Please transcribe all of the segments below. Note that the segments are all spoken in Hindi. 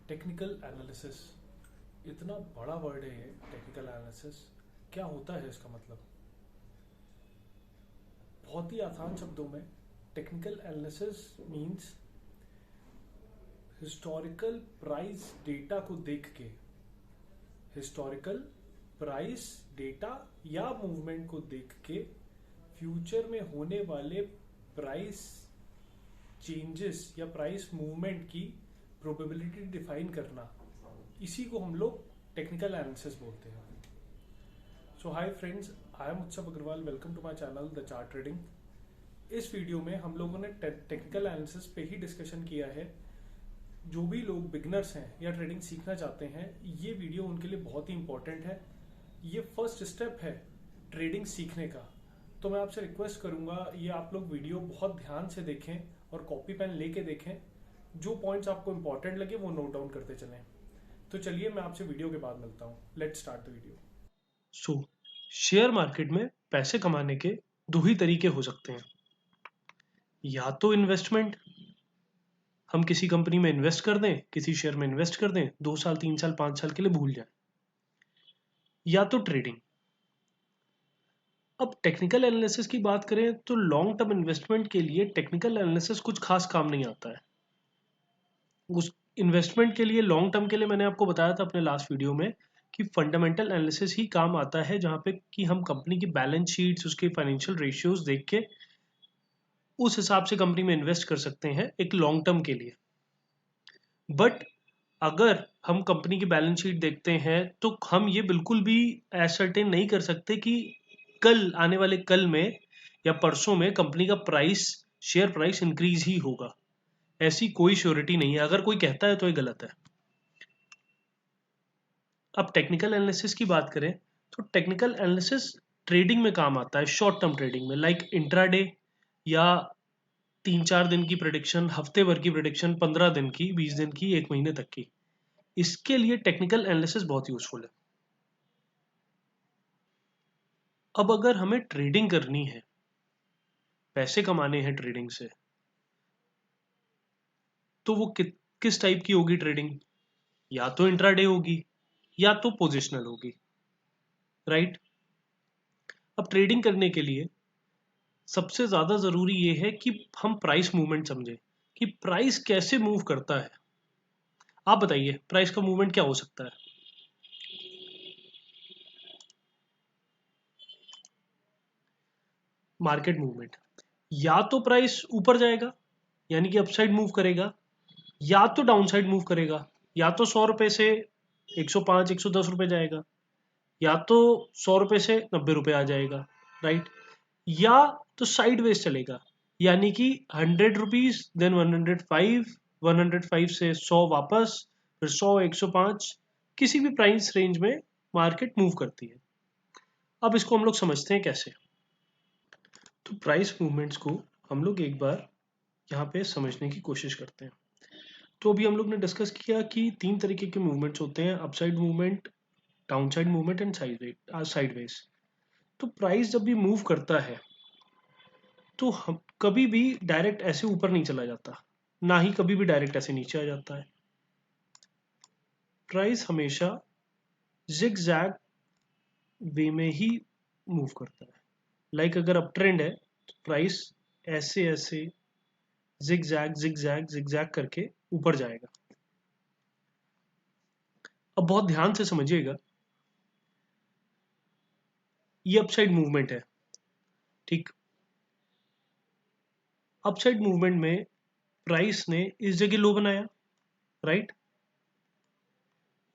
टेक्निकल एनालिसिस, इतना बड़ा वर्ड है ये टेक्निकल एनालिसिस। क्या होता है इसका मतलब? बहुत ही आसान शब्दों में technical analysis means historical price data को देख के, हिस्टोरिकल प्राइस डेटा या मूवमेंट को देख के फ्यूचर में होने वाले प्राइस चेंजेस या प्राइस मूवमेंट की प्रोबेबिलिटी डिफाइन करना, इसी को हम लोग टेक्निकल एनालिसिस बोलते हैं। सो hi friends, I am Utsav Agarwal, welcome to my channel the chart trading. इस वीडियो में हम लोगों ने टेक्निकल एनालिसिस पे ही डिस्कशन किया है। जो भी लोग बिगनर्स हैं या ट्रेडिंग सीखना चाहते हैं, ये वीडियो उनके लिए बहुत ही इंपॉर्टेंट है। ये फर्स्ट स्टेप है ट्रेडिंग सीखने का। तो मैं आपसे रिक्वेस्ट करूंगा, ये आप लोग वीडियो बहुत ध्यान से देखें और कॉपी पेन लेके देखें। जो पॉइंट्स आपको इंपॉर्टेंट लगे वो नोट डाउन करते चलें। तो चलिए, मैं आपसे वीडियो के बाद मिलता हूँ। Let's start the video. So share market में पैसे कमाने के दो ही तरीके हो सकते हैं। या तो इन्वेस्टमेंट, हम किसी कंपनी में इन्वेस्ट कर दें, किसी शेयर में इन्वेस्ट कर दें, 2 साल 3 साल 5 साल के लिए भूल जाएं। या तो ट्रेडिंग। अब टेक्निकल एनालिसिस की बात करें तो लॉन्ग टर्म इन्वेस्टमेंट के लिए टेक्निकल एनालिसिस कुछ खास काम नहीं आता है। उस इन्वेस्टमेंट के लिए, लॉन्ग टर्म के लिए, मैंने आपको बताया था अपने लास्ट वीडियो में कि फंडामेंटल एनालिसिस ही काम आता है, जहां पे कि हम कंपनी की बैलेंस शीट्स, उसके फाइनेंशियल रेशियोज देख के उस हिसाब से कंपनी में इन्वेस्ट कर सकते हैं एक लॉन्ग टर्म के लिए। बट अगर हम कंपनी की बैलेंस शीट देखते हैं तो हम ये बिल्कुल भी एसर्टेन नहीं कर सकते कि कल, आने वाले कल में या परसों में कंपनी का प्राइस, शेयर प्राइस इंक्रीज ही होगा। ऐसी कोई श्योरिटी नहीं है। अगर कोई कहता है तो ये गलत है। अब टेक्निकल एनालिसिस की बात करें तो टेक्निकल एनालिसिस ट्रेडिंग में काम आता है, शॉर्ट टर्म ट्रेडिंग में, लाइक इंट्राडे या 3 4 दिन की प्रिडिक्शन, हफ्ते भर की प्रिडिक्शन, 15 दिन की, 20 दिन की, 1 महीने तक की। इसके लिए टेक्निकल एनालिसिस बहुत यूजफुल है। अब अगर हमें ट्रेडिंग करनी है, पैसे कमाने हैं ट्रेडिंग से, तो वो किस टाइप की होगी ट्रेडिंग? या तो इंट्राडे होगी या तो पोजिशनल होगी, राइट? अब ट्रेडिंग करने के लिए सबसे ज्यादा जरूरी ये है कि हम प्राइस मूवमेंट समझें कि प्राइस कैसे मूव करता है। आप बताइए, प्राइस का मूवमेंट क्या हो सकता है? मार्केट मूवमेंट, या तो प्राइस ऊपर जाएगा यानी कि अपसाइड मूव करेगा, या तो डाउन साइड मूव करेगा। या तो 100 रुपए से 105 110 रुपए जाएगा, या तो 100 रुपए से 90 रुपए आ जाएगा, राइट? या तो साइड वेज चलेगा, यानी कि 100 रुपीज, देन 105, 105 से 100 वापस, फिर 100 105, किसी भी प्राइस रेंज में मार्केट मूव करती है। अब इसको हम लोग समझते हैं कैसे। तो प्राइस मूवमेंट्स को हम लोग एक बार यहाँ पे समझने की कोशिश करते हैं। तो अभी हम लोग ने डिस्कस किया कि 3 तरीके के मूवमेंट्स होते हैं, upside movement, downside movement and sideways. तो प्राइस जब भी मूव करता है तो हम कभी भी डायरेक्ट ऐसे ऊपर नहीं चला जाता, ना ही कभी भी डायरेक्ट ऐसे नीचे आ जाता है। प्राइस हमेशा जिग जैग वे में ही मूव करता है। लाइक अगर अप ट्रेंड है तो प्राइस ऐसे ऐसे zig zag zig zag zig zag करके ऊपर जाएगा। अब बहुत ध्यान से समझिएगा, ये अपसाइड मूवमेंट है, ठीक? अपसाइड मूवमेंट में प्राइस ने इस जगह लो बनाया, राइट?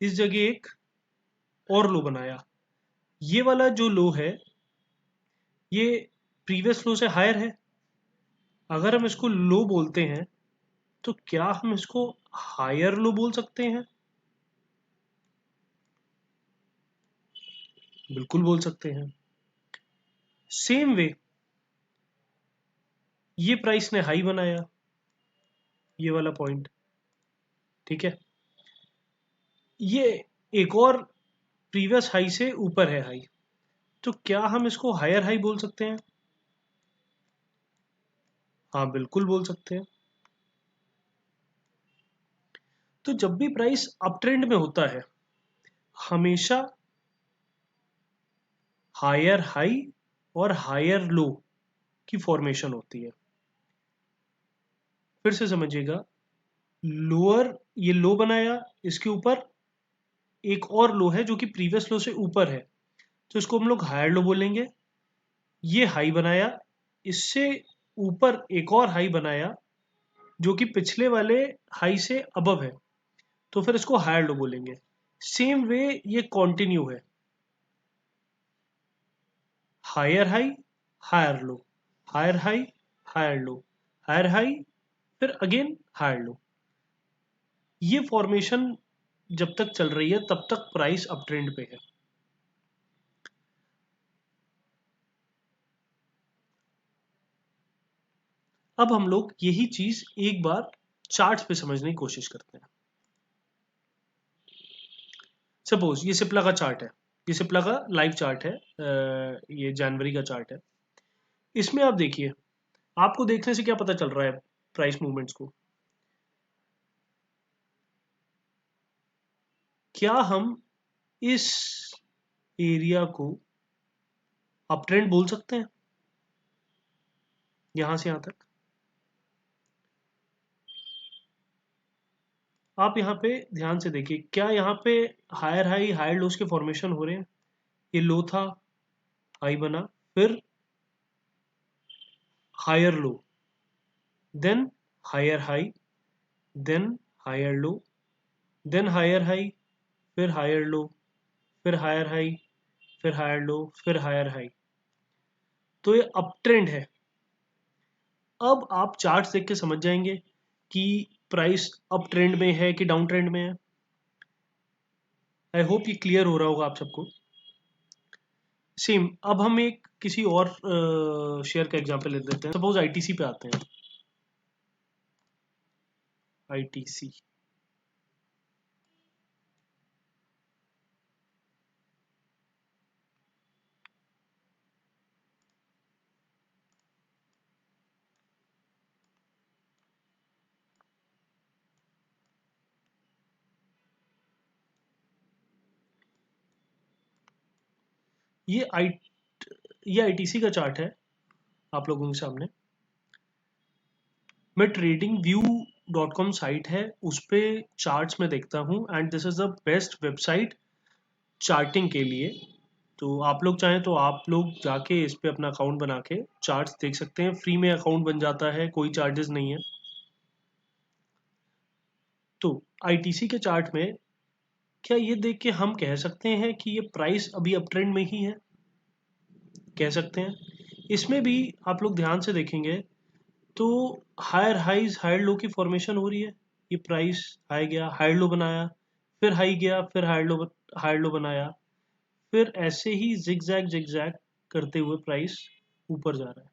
इस जगह एक और लो बनाया। ये वाला जो लो है, ये प्रीवियस लो से हायर है। अगर हम इसको लो बोलते हैं तो क्या हम इसको हायर लो बोल सकते हैं? बिल्कुल बोल सकते हैं। सेम वे, ये प्राइस ने हाई बनाया, ये वाला पॉइंट, ठीक है? ये एक और प्रीवियस हाई से ऊपर है हाई, तो क्या हम इसको हायर हाई बोल सकते हैं? हाँ, बिल्कुल बोल सकते हैं। तो जब भी प्राइस अप ट्रेंड में होता है हमेशा हायर हाई और हायर लो की फॉर्मेशन होती है। फिर से समझिएगा, लोअर ये लो बनाया, इसके ऊपर एक और लो है जो कि प्रीवियस लो से ऊपर है, तो इसको हम लोग हायर लो बोलेंगे। ये हाई बनाया, इससे ऊपर एक और हाई बनाया जो कि पिछले वाले हाई से अबव है, तो फिर इसको हायर लो बोलेंगे। सेम वे ये कंटिन्यू है, higher high higher low, higher high higher low, higher high, फिर अगेन हायर लो। ये फॉर्मेशन जब तक चल रही है तब तक प्राइस अप ट्रेंड पे है। अब हम लोग यही चीज एक बार चार्ट्स पे समझने की कोशिश करते हैं। सपोज ये सिप्ला का चार्ट है, ये सिप्ला का लाइव चार्ट है, ये जनवरी का चार्ट है। इसमें आप देखिए, आपको देखने से क्या पता चल रहा है प्राइस मूवमेंट्स को? क्या हम इस एरिया को अप ट्रेंड बोल सकते हैं यहां से यहां तक? आप यहाँ पे ध्यान से देखिए, क्या यहाँ पे हायर हाई हायर लोस के फॉर्मेशन हो रहे हैं? ये लो था, हाई बना, फिर higher low, then higher high, then higher low, then higher high, फिर हायर लो, फिर हायर हाई, फिर हायर लो, फिर हायर हाई। तो ये अप ट्रेंड है। अब आप चार्ट्स देख के समझ जाएंगे कि प्राइस अप ट्रेंड में है कि डाउन ट्रेंड में है। आई होप ये क्लियर हो रहा होगा आप सबको। सेम अब हम एक किसी और शेयर का एग्जांपल ले लेते हैं। सपोज आईटीसी पे आते हैं। आईटीसी, ये आई ये आईटीसी का चार्ट है आप लोगों के सामने। मैं ट्रेडिंग व्यू .com साइट है उस पर चार्ट्स में देखता हूँ, and this is the best website charting के लिए। तो आप लोग चाहें तो आप लोग जाके इस पे अपना अकाउंट बना के चार्ट्स देख सकते हैं। फ्री में अकाउंट बन जाता है, कोई चार्जेस नहीं है। तो आईटीसी के चार्ट में क्या ये देख के हम कह सकते हैं कि ये प्राइस अभी अप ट्रेंड में ही है? कह सकते हैं। इसमें भी आप लोग ध्यान से देखेंगे तो हायर हाइज हायर लो की फॉर्मेशन हो रही है। ये प्राइस हाई गया, हायर लो बनाया, फिर हाई गया, फिर हायर लो बनाया, फिर ऐसे ही जिगजैग जिगजैग करते हुए प्राइस ऊपर जा रहा है।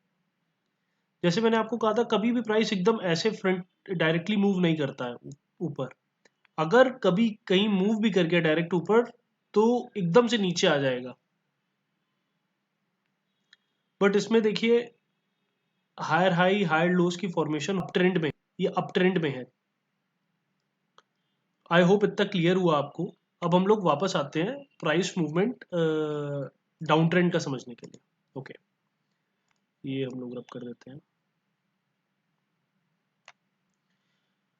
जैसे मैंने आपको कहा था, कभी भी प्राइस एकदम ऐसे फ्रंट डायरेक्टली मूव नहीं करता है ऊपर। अगर कभी कहीं मूव भी कर गया डायरेक्ट ऊपर तो एकदम से नीचे आ जाएगा। बट इसमें देखिए, हायर हाई हायर लोस की फॉर्मेशन अप ट्रेंड में, ये अप ट्रेंड में है। आई होप इतना क्लियर हुआ आपको। अब हम लोग वापस आते हैं प्राइस मूवमेंट डाउन ट्रेंड का समझने के लिए। ओके, ये हम लोग रब कर देते हैं।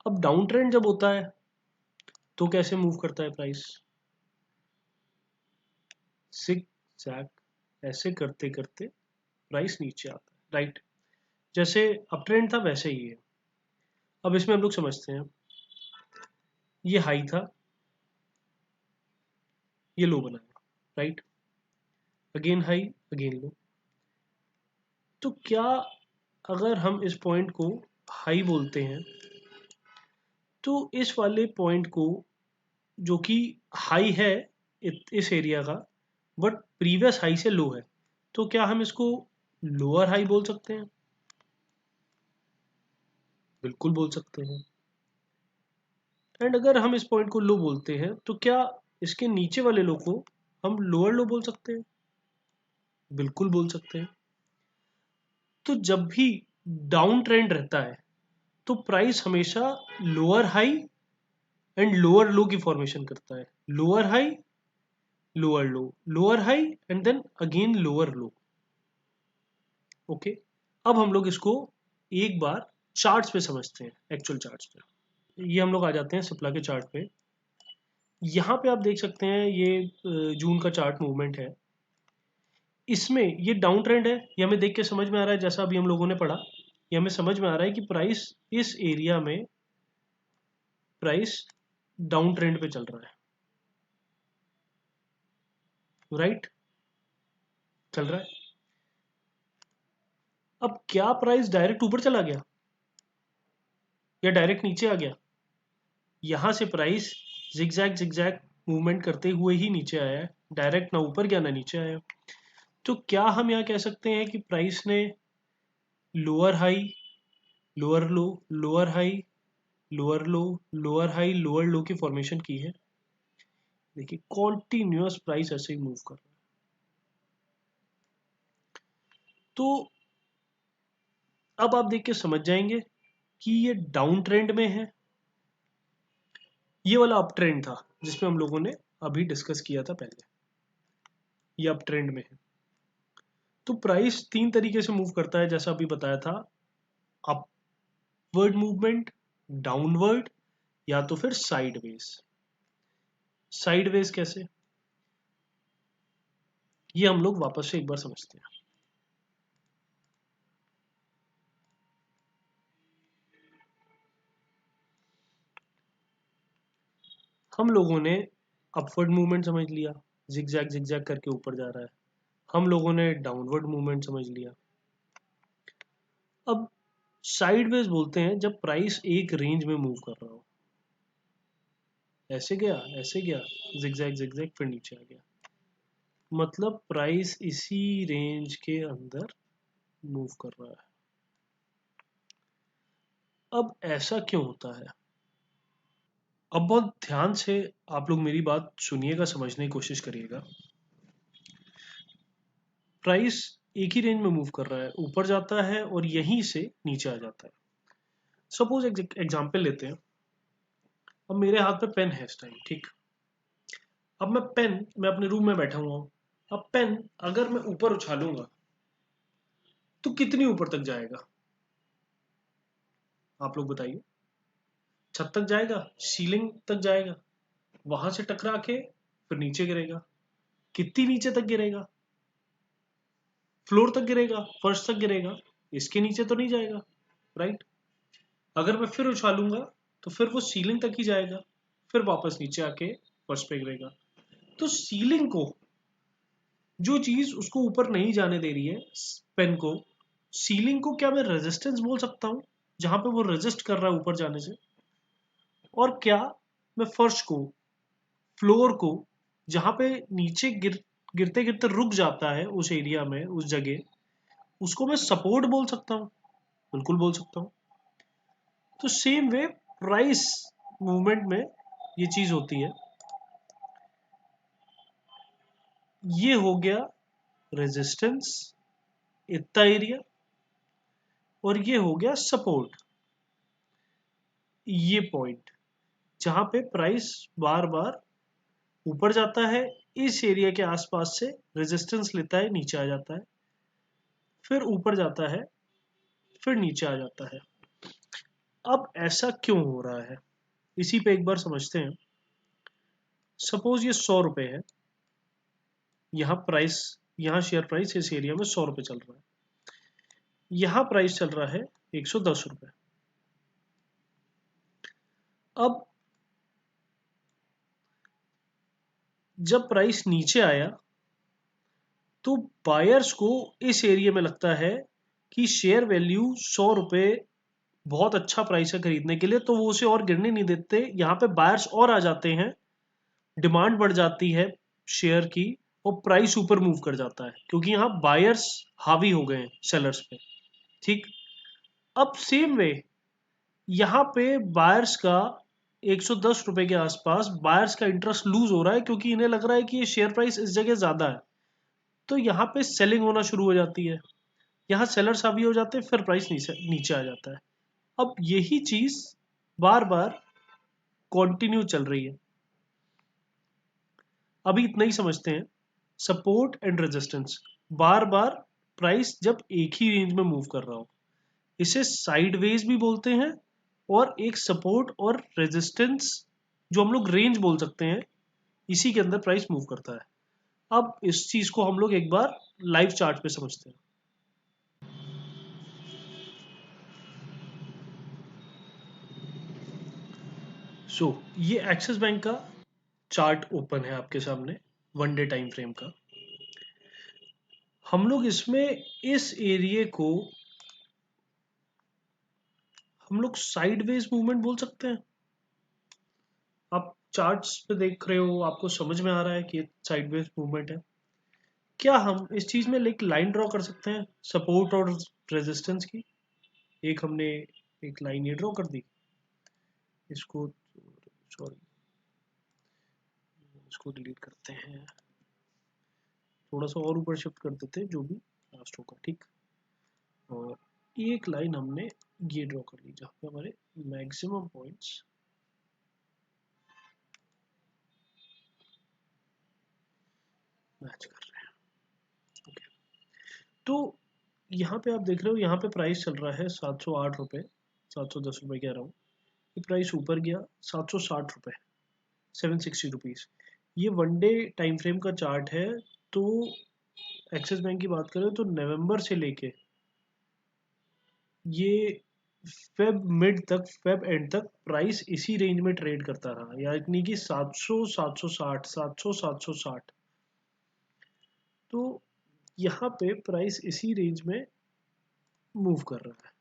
अब डाउन ट्रेंड जब होता है तो कैसे मूव करता है प्राइस? सिग जैग ऐसे करते करते प्राइस नीचे आता है, राइट? जैसे अप ट्रेंड था वैसे ही है। अब इसमें हम लोग समझते हैं, ये हाई था, ये लो बनाया, राइट? अगेन हाई, अगेन लो। तो क्या अगर हम इस पॉइंट को हाई बोलते हैं तो इस वाले पॉइंट को, जो कि हाई है इस एरिया का, बट प्रीवियस हाई से लो है, तो क्या हम इसको लोअर हाई बोल सकते हैं? बिल्कुल बोल सकते हैं। एंड अगर हम इस पॉइंट को लो बोलते हैं तो क्या इसके नीचे वाले लो को हम लोअर लो बोल सकते हैं? बिल्कुल बोल सकते हैं। तो जब भी डाउन ट्रेंड रहता है तो प्राइस हमेशा lower high and lower low की फॉर्मेशन करता है, lower high, lower low, lower high and then again lower low. Okay, अब हम लोग इसको एक बार चार्ट्स पे समझते हैं, एक्चुअल चार्ट्स पे। ये हम लोग आ जाते हैं सिप्ला के चार्ट पे। यहाँ पे आप देख सकते हैं ये जून का चार्ट मूवमेंट है। इसमें ये डाउन ट्रेंड है, ये हमें देख के समझ में आ रहा है, जैसा अभी हम लोगों ने पढ़ा, ये हमें समझ में आ रहा है कि प्राइस इस एरिया में प्राइस डाउन ट्रेंड पे चल रहा है, राइट, चल रहा है। अब क्या प्राइस डायरेक्ट ऊपर चला गया या डायरेक्ट नीचे आ गया? यहां से प्राइस जिगजैग जिगजैग मूवमेंट करते हुए ही नीचे आया है, डायरेक्ट ना ऊपर गया ना नीचे आया। तो क्या हम यहाँ कह सकते हैं कि प्राइस ने lower high, lower low, lower high, lower low, lower high, lower low की फॉर्मेशन की है? देखिए कॉन्टिन्यूअस प्राइस ऐसे ही मूव कर रहा है। तो अब आप देख के समझ जाएंगे कि ये डाउन ट्रेंड में है, ये वाला अप ट्रेंड था जिसमें हम लोगों ने अभी डिस्कस किया था पहले, ये अप ट्रेंड में है। तो प्राइस तीन तरीके से मूव करता है जैसा अभी बताया था, अपवर्ड मूवमेंट, डाउनवर्ड, या तो फिर साइडवेज। साइडवेज कैसे, ये हम लोग वापस से एक बार समझते हैं। हम लोगों ने अपवर्ड मूवमेंट समझ लिया, जिगजैग जिगजैग करके ऊपर जा रहा है। हम लोगों ने डाउनवर्ड मूवमेंट समझ लिया। अब साइडवेज बोलते हैं जब प्राइस एक रेंज में मूव कर रहा हो, ऐसे गया, ऐसे गया, जिगजैग जिगजैग, फिर नीचे आ गया, मतलब प्राइस इसी रेंज के अंदर मूव कर रहा है। अब ऐसा क्यों होता है? अब बहुत ध्यान से आप लोग मेरी बात सुनिएगा, समझने की कोशिश करिएगा। प्राइस एक ही रेंज में मूव कर रहा है, ऊपर जाता है और यहीं से नीचे आ जाता है। सपोज एग्जांपल लेते हैं, अब मेरे हाथ में पेन है इस टाइम, ठीक। अब मैं अपने रूम में बैठा हुआ हूं। अब पेन अगर मैं ऊपर उछालूंगा तो कितनी ऊपर तक जाएगा, आप लोग बताइए। छत तक जाएगा, सीलिंग तक जाएगा, वहां से टकरा के फिर नीचे गिरेगा। कितनी नीचे तक गिरेगा? फ्लोर तक गिरेगा, फर्श तक गिरेगा, इसके नीचे तो नहीं जाएगा, राइट। अगर मैं फिर उछालूंगा तो फिर वो सीलिंग तक ही जाएगा, फिर वापस नीचे आके फर्श पे गिरेगा। तो सीलिंग को, जो चीज उसको ऊपर नहीं जाने दे रही है, पेन को, सीलिंग को क्या मैं रेजिस्टेंस बोल सकता हूं, जहां पे वो रेजिस्ट कर रहा है ऊपर जाने से? और क्या मैं फर्श को, फ्लोर को, जहां पे नीचे गिरते गिरते रुक जाता है उस एरिया में, उस जगह, उसको मैं सपोर्ट बोल सकता हूँ? बिल्कुल बोल सकता हूँ। तो सेम वे प्राइस मूवमेंट में ये चीज होती है। ये हो गया रेजिस्टेंस, इतना एरिया, और ये हो गया सपोर्ट, ये पॉइंट जहां पे प्राइस बार बार ऊपर जाता है, इस एरिया के आसपास से रेजिस्टेंस लेता है, नीचे आ जाता है, फिर ऊपर जाता है, फिर नीचे आ जाता है। अब ऐसा क्यों हो रहा है, इसी पे एक बार समझते हैं। सपोज ये 100 रुपए है, यहाँ शेयर प्राइस इस एरिया में 100 रुपए चल रहा है, यहाँ प्राइस चल रहा है 110 रुपए। अब जब प्राइस नीचे आया तो बायर्स को इस एरिया में लगता है कि शेयर वैल्यू 100 रुपए बहुत अच्छा प्राइस है खरीदने के लिए, तो वो उसे और गिरने नहीं देते। यहाँ पे बायर्स और आ जाते हैं, डिमांड बढ़ जाती है शेयर की, और प्राइस ऊपर मूव कर जाता है, क्योंकि यहाँ बायर्स हावी हो गए हैं सेलर्स पे, ठीक। अब सेम वे यहाँ पे बायर्स का 110 रुपए के आसपास बायर्स का इंटरेस्ट लूज हो रहा है, क्योंकि इन्हें लग रहा है कि ये शेयर प्राइस इस जगह ज्यादा है, तो यहाँ पे सेलिंग होना शुरू हो जाती है, यहाँ सेलर्स हावी हो जाते हैं, फिर प्राइस नीचे आ जाता है। अब यही चीज बार बार कंटिन्यू चल रही है। अभी इतना ही समझते हैं, support and resistance, bar bar price जब एक ही रेंज में मूव कर रहा हो, इसे साइडवेज भी बोलते हैं, और एक सपोर्ट और रेजिस्टेंस जो हम लोग रेंज बोल सकते हैं, इसी के अंदर प्राइस मूव करता है। अब इस चीज को हम लोग एक बार लाइव चार्ट पे समझते हैं। ये एक्सिस बैंक का चार्ट ओपन है आपके सामने, 1 डे टाइम फ्रेम का। हम लोग इसमें इस एरिया को हम लोग साइडवेज मूवमेंट बोल सकते हैं। आप चार्ट्स पे देख रहे हो, आपको समझ में आ रहा है कि साइडवेज मूवमेंट है। क्या हम इस चीज में एक लाइन ड्रॉ कर सकते हैं सपोर्ट और रेजिस्टेंस की? एक हमने एक लाइन ये ड्रॉ कर दी, इसको सॉरी इसको डिलीट करते हैं, थोड़ा सा और ऊपर शिफ्ट कर देते हैं, जो भी लास्ट होगा, ठीक। और एक लाइन हमने ये ड्रॉ कर ली जहाँ पे हमारे मैक्सिमम पॉइंट्स मैच कर रहे हैं। ओके, तो यहाँ पे आप देख रहे हो, यहाँ पे प्राइस चल रहा है 708 रुपये, 710 रुपये कह रहा हूँ। ये प्राइस ऊपर गया 760 रुपये, 760 रुपीज़। ये 1 डे टाइम फ्रेम का चार्ट है। तो एक्सिस बैंक की बात करें तो नवंबर से लेके ये फेब मिड तक, फेब एंड तक प्राइस इसी रेंज में ट्रेड करता रहा, यानी कि 700 760 700 760। तो यहाँ पे प्राइस इसी रेंज में मूव कर रहा है।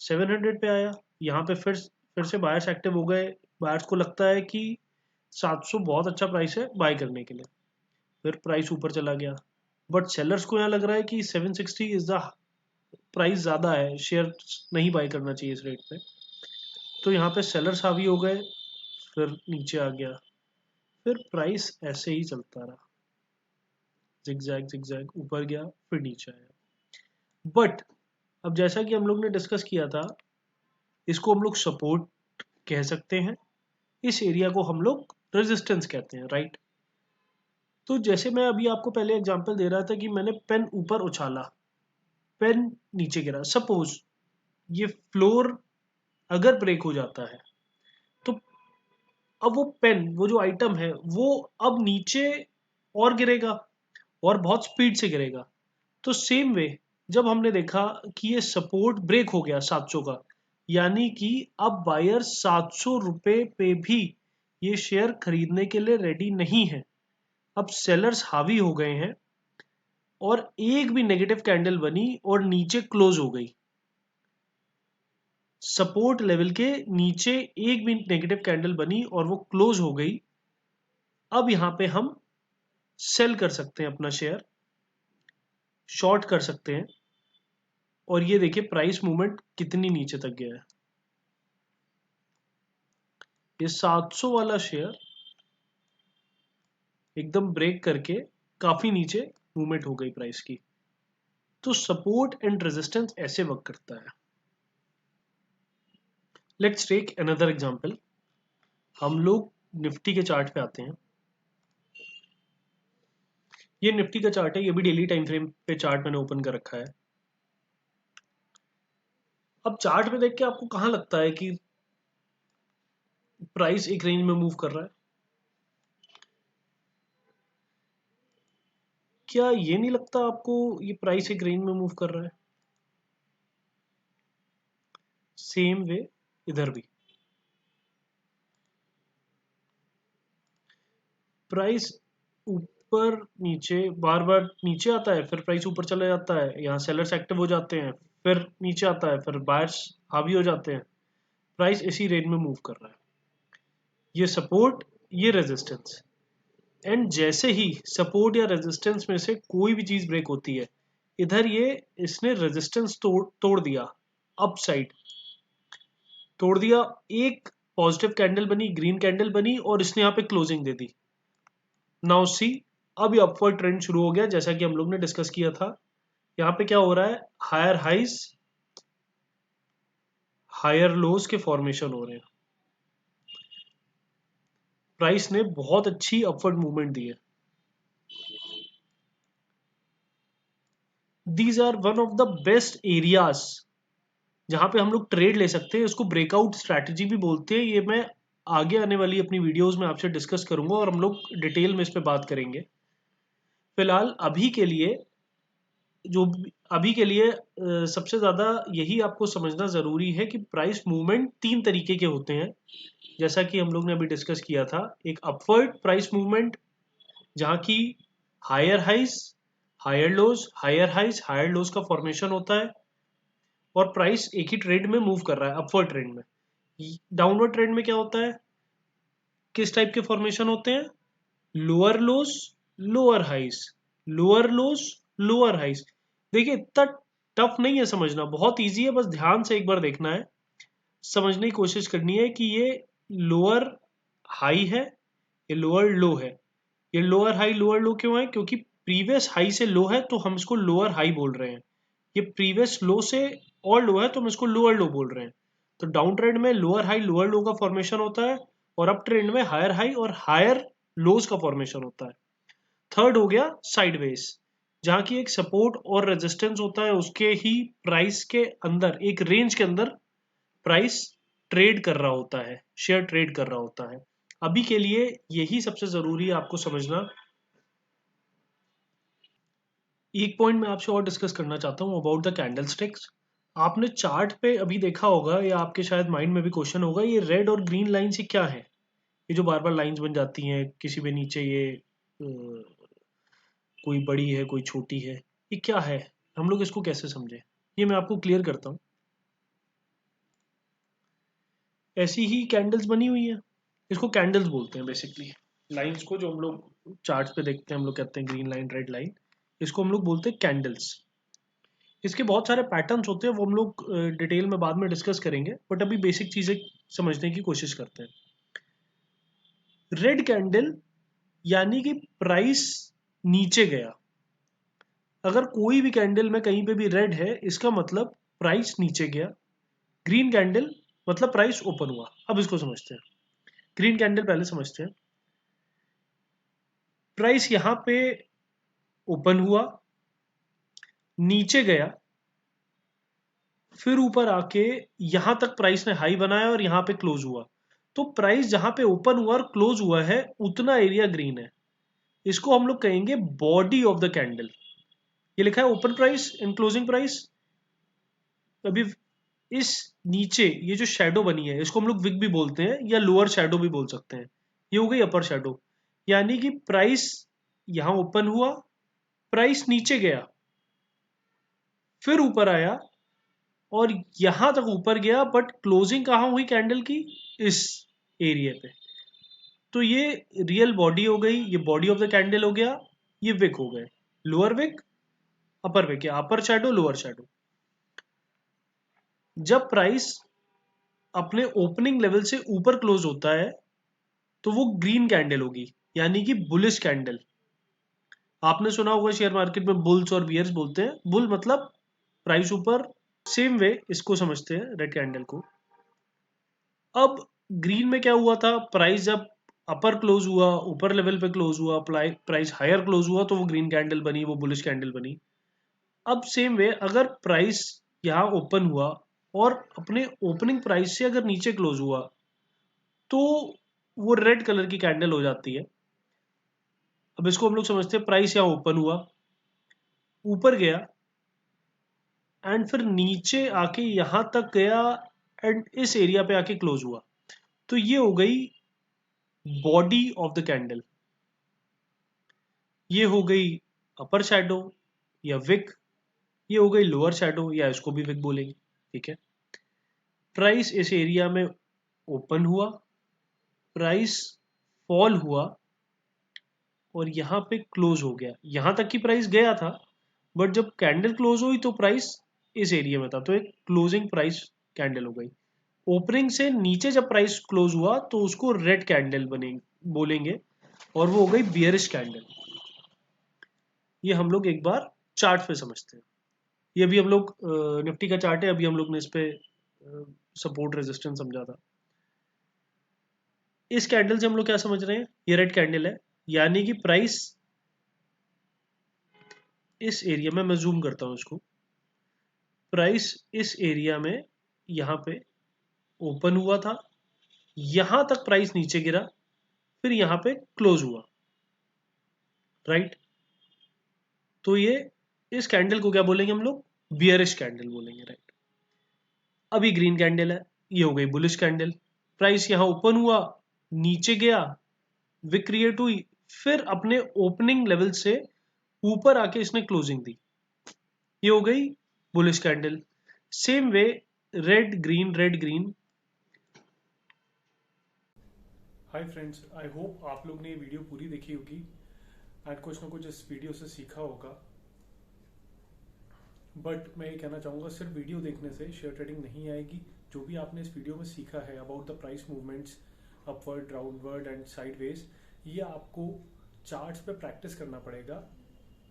700 पे आया, यहाँ पे फिर से बायर्स एक्टिव हो गए। बायर्स को लगता है कि 700 बहुत अच्छा प्राइस है बाय करने के लिए, फिर प्राइस ऊपर चला गया। बट सेलर्स को यहाँ लग रहा है कि 760 इज द प्राइस ज़्यादा है, शेयर नहीं बाय करना चाहिए इस रेट पे। तो यहाँ पे सेलर्स हावी हो गए, फिर नीचे आ गया, फिर प्राइस ऐसे ही चलता रहा, जिगजैग जिगजैग, ऊपर गया फिर नीचे आया। बट अब जैसा कि हम लोग ने डिस्कस किया था, इसको हम लोग सपोर्ट कह सकते हैं, इस एरिया को हम लोग रेजिस्टेंस कहते हैं, राइट। तो जैसे मैं अभी आपको पहले एग्जांपल दे रहा था कि मैंने पेन ऊपर उछाला, पेन नीचे गिरा, सपोज ये फ्लोर अगर ब्रेक हो जाता है, तो अब वो पेन, वो जो आइटम है, वो अब नीचे और गिरेगा, और बहुत स्पीड से गिरेगा। तो सेम वे, जब हमने देखा कि ये सपोर्ट ब्रेक हो गया 700 का, यानी कि अब बायर 700 रुपए पे भी ये शेयर खरीदने के लिए रेडी नहीं है। अब सेलर्स हावी हो गए हैं, और एक भी नेगेटिव कैंडल बनी और नीचे क्लोज हो गई, सपोर्ट लेवल के नीचे एक भी नेगेटिव कैंडल बनी और वो क्लोज हो गई। अब यहां पे हम सेल कर सकते हैं अपना शेयर, शॉर्ट कर सकते हैं, और ये देखिए प्राइस मूवमेंट कितनी नीचे तक गया है। ये 700 वाला शेयर एकदम ब्रेक करके काफी नीचे मूवमेंट हो गई प्राइस की। तो सपोर्ट एंड रेजिस्टेंस ऐसे वर्क करता है। Let's take another example. हम लोग निफ्टी के चार्ट पे आते हैं। ये निफ्टी का चार्ट है, ये भी डेली टाइम फ्रेम पे चार्ट मैंने ओपन कर रखा है। अब चार्ट में देख के आपको कहां लगता है कि प्राइस एक रेंज में मूव कर रहा है? क्या ये नहीं लगता आपको ये प्राइस एक रेंज में मूव कर रहा है? सेम वे इधर भी प्राइस ऊपर नीचे, बार बार नीचे आता है, फिर प्राइस ऊपर चला जाता है, यहाँ सेलर्स एक्टिव हो जाते हैं, फिर नीचे आता है, फिर बायर्स हावी हो जाते हैं। प्राइस इसी रेंज में मूव कर रहा है, ये सपोर्ट, ये रेजिस्टेंस। एंड जैसे ही सपोर्ट या रेजिस्टेंस में से कोई भी चीज ब्रेक होती है, इधर ये इसने रेजिस्टेंस तोड़ दिया, अप साइड तोड़ दिया, एक पॉजिटिव कैंडल बनी, ग्रीन कैंडल बनी, और इसने यहाँ पे क्लोजिंग दे दी। नाउ सी, अब ये अपवर्ड ट्रेंड शुरू हो गया, जैसा कि हम लोग ने डिस्कस किया था। यहाँ पे क्या हो रहा है, हायर हाइज हायर लोज के फॉर्मेशन हो रहे हैं। प्राइस ने बहुत अच्छी अपवर्ड मूवमेंट दी है। These are one of the best areas जहां पे हम लोग ट्रेड ले सकते हैं। इसको ब्रेकआउट स्ट्रैटेजी भी बोलते हैं। ये मैं आगे आने वाली अपनी वीडियोस में आपसे डिस्कस करूंगा और हम लोग डिटेल में इस पे बात करेंगे। फिलहाल अभी के लिए सबसे ज़्यादा यही आपको समझना ज़रूरी है कि प्राइस मूवमेंट 3 तरीके के होते हैं। जैसा कि हम लोग ने अभी डिस्कस किया था, एक अपवर्ड प्राइस मूवमेंट जहाँ की higher highs, higher lows, higher highs, higher lows का फॉर्मेशन होता है और प्राइस एक ही ट्रेंड में मूव कर रहा है, अपवर्ड ट्रेंड में। डाउनवर्ड ट्रेंड में क्या होता है, किस टाइप के फॉर्मेशन होते हैं, lower lows, lower highs, lower lows, lower highs. देखिए इतना टफ नहीं है समझना, बहुत इजी है, बस ध्यान से एक बार देखना है, समझने की कोशिश करनी है कि ये लोअर हाई है, ये लोअर लो है। ये लोअर हाई लोअर लो क्यों है, क्योंकि प्रीवियस हाई से लो है तो हम इसको लोअर हाई बोल रहे हैं। ये प्रीवियस लो से और लो है तो हम इसको लोअर लो बोल रहे हैं। तो डाउन ट्रेंड में लोअर हाई लोअर लो का फॉर्मेशन होता है और अप ट्रेंड में हायर हाई और हायर लोज का फॉर्मेशन होता है। थर्ड हो गया साइडवेज, जहां की एक सपोर्ट और रेजिस्टेंस होता है, उसके ही प्राइस के अंदर एक रेंज के अंदर प्राइस ट्रेड कर रहा होता है, शेयर ट्रेड कर रहा होता है। अभी के लिए यही सबसे जरूरी है आपको समझना। एक पॉइंट मैं आपसे और डिस्कस करना चाहता हूँ अबाउट द कैंडल स्टिक्स। आपने चार्ट पे अभी देखा होगा या आपके शायद माइंड में भी क्वेश्चन होगा, ये रेड और ग्रीन लाइन्स ये क्या है, ये जो बार बार लाइंस बन जाती हैं किसी भी नीचे, ये कोई बड़ी है कोई छोटी है, ये क्या है, हम लोग इसको कैसे समझें, ये मैं आपको क्लियर करता हूँ। ऐसी ही कैंडल्स बनी हुई है, इसको कैंडल्स बोलते हैं बेसिकली। लाइंस को जो हम लोग चार्ट पे देखते हैं, हम लोग कहते हैं ग्रीन लाइन रेड लाइन, इसको हम लोग बोलते हैं कैंडल्स। इसके बहुत सारे पैटर्न्स होते हैं, वो हम लोग डिटेल में बाद में डिस्कस करेंगे, बट अभी बेसिक चीज़ें समझने की कोशिश करते हैं। रेड कैंडल यानी कि प्राइस नीचे गया। अगर कोई भी कैंडल में कहीं पे भी रेड है, इसका मतलब प्राइस नीचे गया। ग्रीन कैंडल मतलब प्राइस ओपन हुआ। अब इसको समझते हैं, ग्रीन कैंडल पहले समझते हैं। प्राइस यहां पे ओपन हुआ, नीचे गया, फिर ऊपर आके यहां तक प्राइस ने हाई बनाया और यहां पे क्लोज हुआ। तो प्राइस जहां पे ओपन हुआ और क्लोज हुआ है उतना एरिया ग्रीन है। इसको हम लोग कहेंगे बॉडी ऑफ द कैंडल। ये लिखा है open price and closing price. अभी इस नीचे ये जो शेडो बनी है, इसको हम लोग विक भी बोलते हैं या लोअर शेडो भी बोल सकते हैं। ये हो गई अपर शेडो, यानी कि प्राइस यहां ओपन हुआ, प्राइस नीचे गया, फिर ऊपर आया और यहां तक ऊपर गया, बट क्लोजिंग कहां हुई कैंडल की, इस एरिया पे। तो ये रियल बॉडी हो गई, ये बॉडी ऑफ द कैंडल हो गया, ये विक हो गए, लोअर विक अपर विक, या अपर शेडो लोअर शेडो। जब प्राइस अपने ओपनिंग लेवल से ऊपर क्लोज होता है तो वो ग्रीन कैंडल होगी, यानी कि बुलिश कैंडल। आपने सुना होगा शेयर मार्केट में बुल्स और बियर्स बोलते हैं, बुल मतलब प्राइस ऊपर, सेम वे इसको समझते हैं रेड कैंडल को। अब ग्रीन में क्या हुआ था, प्राइस जब अपर क्लोज हुआ, ऊपर लेवल पे क्लोज हुआ, प्राइस हायर क्लोज हुआ तो वो ग्रीन कैंडल बनी, वो बुलिश कैंडल बनी। अब सेम वे अगर प्राइस यहाँ ओपन हुआ और अपने ओपनिंग प्राइस से अगर नीचे क्लोज हुआ तो वो रेड कलर की कैंडल हो जाती है। अब इसको हम लोग समझते हैं, प्राइस यहाँ ओपन हुआ, ऊपर गया एंड फिर नीचे आके यहां तक गया एंड इस एरिया पे आके क्लोज हुआ, तो ये हो गई बॉडी ऑफ द कैंडल। ये हो गई अपर शैडो या विक, ये हो गई लोअर शैडो या इसको भी विक बोलेंगे। ठीक है, प्राइस इस एरिया में ओपन हुआ, प्राइस फॉल हुआ और यहां पे क्लोज हो गया। यहां तक की प्राइस गया था, बट जब कैंडल क्लोज हुई तो प्राइस इस एरिया में था, तो एक क्लोजिंग प्राइस कैंडल हो गई। ओपनिंग से नीचे जब प्राइस क्लोज हुआ तो उसको रेड कैंडल बनेंगे बोलेंगे और वो हो गई बियरिश कैंडल। ये हम लोग एक बार चार्ट पे समझते हैं। ये अभी हम लोग निफ्टी का चार्ट है, अभी हम लोग ने इस पे सपोर्ट रेजिस्टेंस समझा था। इस कैंडल से हम लोग क्या समझ रहे हैं, ये रेड कैंडल है, यानी कि प्राइस इस एरिया में, मैं जूम करता हूं इसको, प्राइस इस एरिया में यहां पे ओपन हुआ था, यहां तक प्राइस नीचे गिरा, फिर यहां पे क्लोज हुआ, राइट। तो ये इस कैंडल को क्या बोलेंगे हम लोग, बियरिश कैंडल बोलेंगे, राइट। अभी ग्रीन कैंडल है, ये हो गई बुलिश कैंडल। प्राइस यहां ओपन हुआ, नीचे गया, विक क्रिएट हुई, फिर अपने ओपनिंग लेवल से ऊपर आके इसने क्लोजिंग दी, ये हो गई bullish candle. Same way red green red green. Hi friends, I hope आप लोग ने ये वीडियो पूरी देखी होगी एंड कुछ ना कुछ इस वीडियो से सीखा होगा। बट मैं ये कहना चाहूँगा, सिर्फ वीडियो देखने से शेयर ट्रेडिंग नहीं आएगी। जो भी आपने इस वीडियो में सीखा है about the price movements upward, downward and sideways, ये आपको चार्ट्स पे प्रैक्टिस करना पड़ेगा।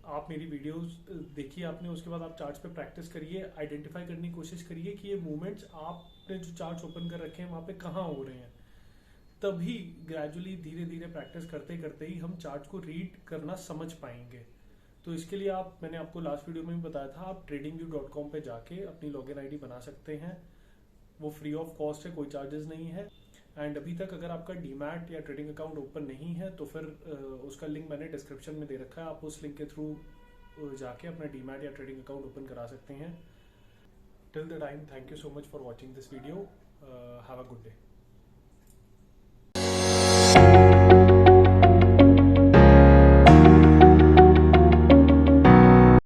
आप मेरी वीडियोस देखिए आपने, उसके बाद आप चार्ट्स पे प्रैक्टिस करिए, आइडेंटिफाई करने की कोशिश करिए कि ये मूवमेंट्स आपने जो चार्ट्स ओपन कर रखे हैं वहाँ पे कहाँ हो रहे हैं। तभी ग्रेजुअली धीरे धीरे प्रैक्टिस करते करते ही हम चार्ट को रीड करना समझ पाएंगे। तो इसके लिए मैंने आपको लास्ट वीडियो में भी बताया था, आप tradingview.com पे जाके अपनी लॉगिन आईडी बना सकते हैं। वो फ्री ऑफ कॉस्ट है, कोई चार्जेस नहीं है। एंड अभी तक अगर आपका डीमैट या ट्रेडिंग अकाउंट ओपन नहीं है तो फिर उसका लिंक मैंने डिस्क्रिप्शन में दे रखा है, आप उस लिंक के थ्रू जाके अपना डीमैट या ट्रेडिंग अकाउंट ओपन करा सकते हैं। Till the time, thank you so much for watching this video. Have a good day.